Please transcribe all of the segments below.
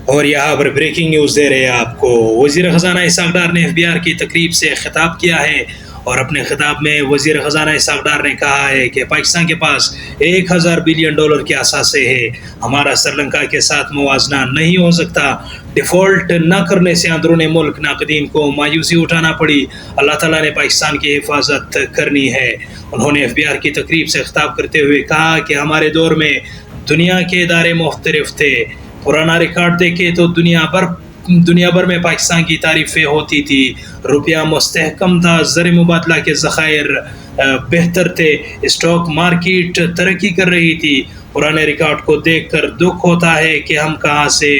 اور یہاں پر breaking news دے رہے ہیں آپ کو۔ وزیر خزانہ اسحاق ڈار نے FBR کی تقریب سے خطاب کیا ہے، اور اپنے خطاب میں وزیر خزانہ اسحاق ڈار نے کہا ہے کہ پاکستان کے پاس $1000 بلین کے اثاثے ہیں، ہمارا سری لنکا کے ساتھ موازنہ نہیں ہو سکتا۔ ڈیفالٹ نہ کرنے سے اندرون ملک ناقدین کو مایوسی اٹھانا پڑی، اللہ تعالیٰ نے پاکستان کی حفاظت کرنی ہے۔ انہوں نے FBR کی تقریب سے خطاب کرتے ہوئے کہا کہ ہمارے دور میں دنیا کے ادارے مختلف تھے، پرانا ریکارڈ دیکھے تو دنیا بھر میں پاکستان کی تعریفیں ہوتی تھی، روپیہ مستحکم تھا، زر مبادلہ کے ذخائر بہتر تھے، اسٹاک مارکیٹ ترقی کر رہی تھی۔ پرانے ریکارڈ کو دیکھ کر دکھ ہوتا ہے کہ ہم کہاں سے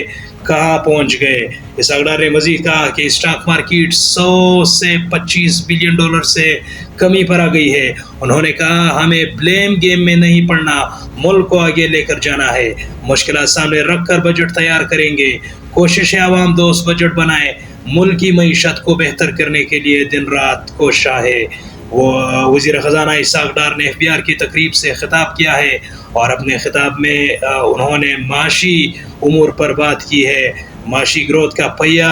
کہاں پہنچ گئے۔ اسحاق ڈار نے مزید کہا کہ اسٹاک مارکیٹ $100 سے $25 بلین سے کمی پر آ گئی ہے۔ انہوں نے کہا ہمیں بلیم گیم میں نہیں پڑنا، ملک کو آگے لے کر جانا ہے، مشکلات سامنے رکھ کر بجٹ تیار کریں گے، کوشش ہے عوام دوست بجٹ بنائیں، ملک کی معیشت کو بہتر کرنے کے لیے دن رات کوشاں ہے۔ وزیر خزانہ اسحاق ڈار نے FBR کی تقریب سے خطاب کیا ہے، اور اپنے خطاب میں انہوں نے معاشی امور پر بات کی ہے۔ معاشی گروتھ کا پہیہ،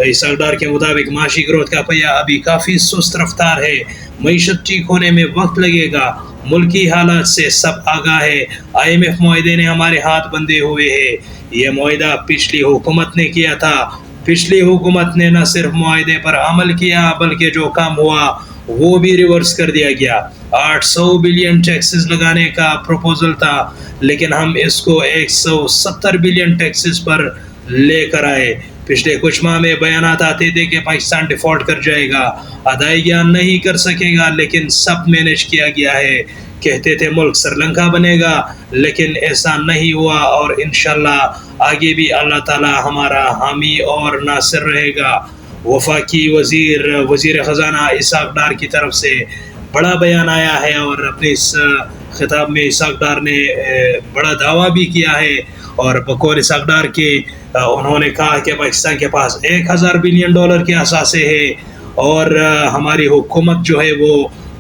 اسحاق ڈار کے مطابق معاشی گروتھ کا پہیہ ابھی کافی سست رفتار ہے، معیشت ٹھیک ہونے میں وقت لگے گا، ملکی حالات سے سب آگاہ ہے، IMF معاہدے نے ہمارے ہاتھ بندھے ہوئے ہیں، یہ معاہدہ پچھلی حکومت نے کیا تھا، پچھلی حکومت نے نہ صرف معاہدے پر عمل کیا بلکہ جو کام ہوا وہ بھی ریورس کر دیا گیا۔ 800 بلین ٹیکسز لگانے کا پروپوزل تھا، لیکن ہم اس کو 170 بلین ٹیکسز پر لے کر آئے۔ پچھلے کچھ ماہ میں بیانات آتے تھے کہ پاکستان ڈیفالٹ کر جائے گا، ادائیگیاں نہیں کر سکے گا، لیکن سب مینیج کیا گیا ہے۔ کہتے تھے ملک سری لنکا بنے گا، لیکن ایسا نہیں ہوا، اور انشاءاللہ آگے بھی اللہ تعالی ہمارا حامی اور ناصر رہے گا۔ وفاقی وزیر خزانہ اسحاق ڈار کی طرف سے بڑا بیان آیا ہے، اور اپنے اس خطاب میں اسحاق ڈار نے بڑا دعویٰ بھی کیا ہے، اور بقول اسحاق ڈار کے انہوں نے کہا کہ پاکستان کے پاس $1000 بلین کے اثاثے ہیں، اور ہماری حکومت جو ہے وہ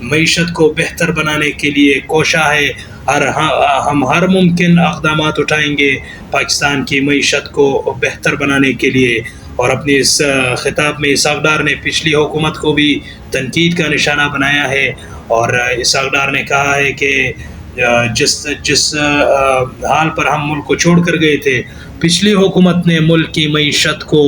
معیشت کو بہتر بنانے کے لیے کوشاں ہے، ہم ہر ممکن اقدامات اٹھائیں گے پاکستان کی معیشت کو بہتر بنانے کے لیے۔ اور اپنی اس خطاب میں اسحاق ڈار نے پچھلی حکومت کو بھی تنقید کا نشانہ بنایا ہے، اور اسحاق ڈار نے کہا ہے کہ جس حال پر ہم ملک کو چھوڑ کر گئے تھے، پچھلی حکومت نے ملک کی معیشت کو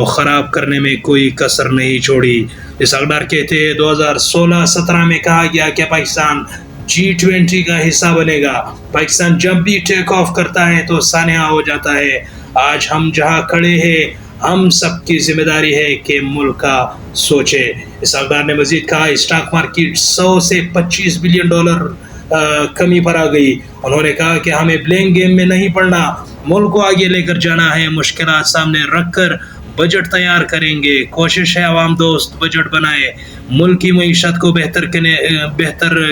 خراب کرنے میں کوئی کسر نہیں چھوڑی۔ اسحاق ڈار کہتے ہیں 2016-17 میں کہا گیا کہ پاکستان G20 کا حصہ بنے گا، پاکستان جب بھی ٹیک آف کرتا ہے تو سانحہ ہو جاتا ہے۔ آج ہم جہاں کھڑے ہیں، ہم سب کی ذمہ داری ہے کہ ملک کا سوچے۔ اسحاق ڈار نے مزید کہا اسٹاک مارکیٹ $100 سے $25 بلین کمی پر آ گئی۔ انہوں نے کہا کہ ہمیں بلیم گیم میں نہیں پڑنا، ملک کو آگے لے کر جانا ہے، مشکلات سامنے رکھ کر بجٹ تیار کریں گے، کوشش ہے عوام دوست بجٹ بنائے، ملک کی معیشت کو بہتر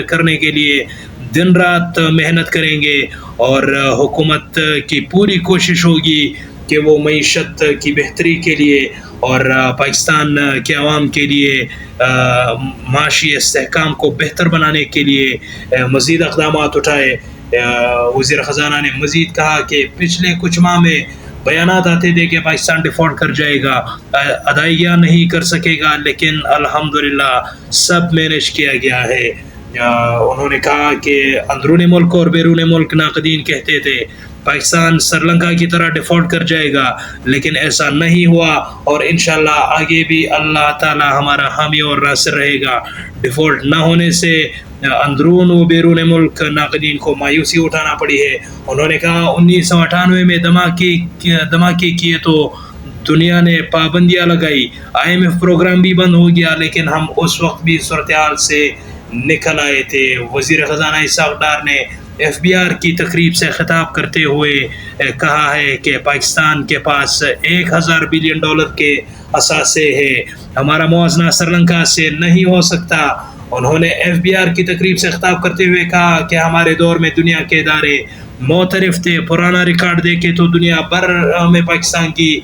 کرنے کے لیے دن رات محنت کریں گے، اور حکومت کی پوری کوشش ہوگی کہ وہ معیشت کی بہتری کے لیے اور پاکستان کے عوام کے لیے معاشی استحکام کو بہتر بنانے کے لیے مزید اقدامات اٹھائے۔ وزیر خزانہ نے مزید کہا کہ پچھلے کچھ ماہ میں بیانات آتے تھے کہ پاکستان ڈیفالٹ کر جائے گا، ادائیگیاں نہیں کر سکے گا، لیکن الحمدللہ سب مینیج کیا گیا ہے۔ انہوں نے کہا کہ اندرون ملک اور بیرون ملک ناقدین کہتے تھے پاکستان سری لنکا کی طرح ڈیفالٹ کر جائے گا، لیکن ایسا نہیں ہوا، اور انشاءاللہ آگے بھی اللہ تعالی ہمارا حامی اور ناصر رہے گا۔ ڈیفالٹ نہ ہونے سے اندرون و بیرون ملک ناقدین کو مایوسی اٹھانا پڑی ہے۔ انہوں نے کہا 1998 میں دھماکے کیے تو دنیا نے پابندیاں لگائی، IMF پروگرام بھی بند ہو گیا، لیکن ہم اس وقت بھی صورتحال سے نکل آئے تھے۔ وزیر خزانہ اسحاق ڈار نے FBR کی تقریب سے خطاب کرتے ہوئے کہا ہے کہ پاکستان کے پاس $1000 بلین کے اثاثے ہیں، ہمارا موازنہ سری لنکا سے نہیں ہو سکتا۔ انہوں نے FBR کی تقریب سے خطاب کرتے ہوئے کہا کہ ہمارے دور میں دنیا کے ادارے معترف تھے، پرانا ریکارڈ دیکھے تو دنیا بھر میں پاکستان کی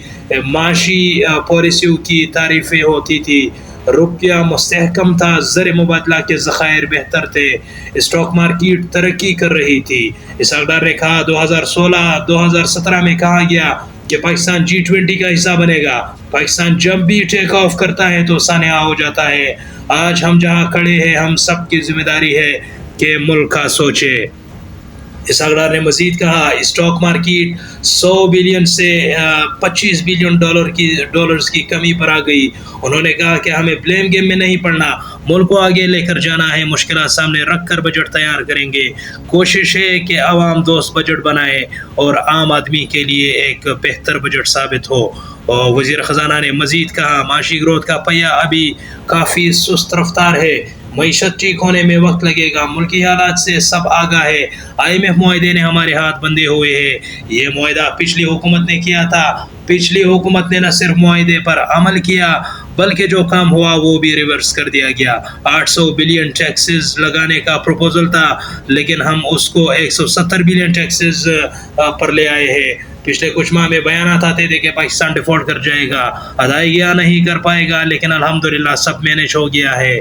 معاشی پالیسیوں کی تعریفیں ہوتی تھی، روپیہ مستحکم تھا، زر مبادلہ کے ذخائر بہتر تھے، اسٹاک مارکیٹ ترقی کر رہی تھی۔ اسحاق ڈار نے کہا 2016-2017 میں کہا گیا کہ پاکستان G20 کا حصہ بنے گا. پاکستان جب بھی ٹیک آف کرتا ہے تو سانحہ ہو جاتا ہے. آج ہم جہاں کھڑے ہیں ہم سب کی ذمہ داری ہے کہ ملک کا سوچے. اسحاق ڈار نے مزید کہا اسٹاک مارکیٹ 100 بلین سے 25 بلین ڈالرز کی کمی پر آ گئی. انہوں نے کہا کہ ہمیں بلیم گیم میں نہیں پڑنا، ملک کو آگے لے کر جانا ہے. مشکلات سامنے رکھ کر بجٹ تیار کریں گے. کوشش ہے کہ عوام دوست بجٹ بنائے اور عام آدمی کے لیے ایک بہتر بجٹ ثابت ہو. وزیر خزانہ نے مزید کہا معاشی گروتھ کا پہیہ ابھی کافی سست رفتار ہے، معیشت ٹھیک ہونے میں وقت لگے گا. ملکی حالات سے سب آگاہ ہے. IMF معاہدے نے ہمارے ہاتھ بندھے ہوئے ہیں. یہ معاہدہ پچھلی حکومت نے کیا تھا. پچھلی حکومت نے نہ صرف معاہدے پر عمل کیا بلکہ جو کام ہوا وہ بھی ریورس کر دیا گیا. 800 بلین ٹیکسز لگانے کا پروپوزل تھا لیکن ہم اس کو 170 بلین ٹیکسز پر لے آئے ہیں. پچھلے کچھ ماہ میں بیانات آتے تھے کہ پاکستان ڈیفالٹ کر جائے گا، ادائیگیاں نہیں کر پائے گا، لیکن الحمدللہ سب مینیج ہو گیا ہے.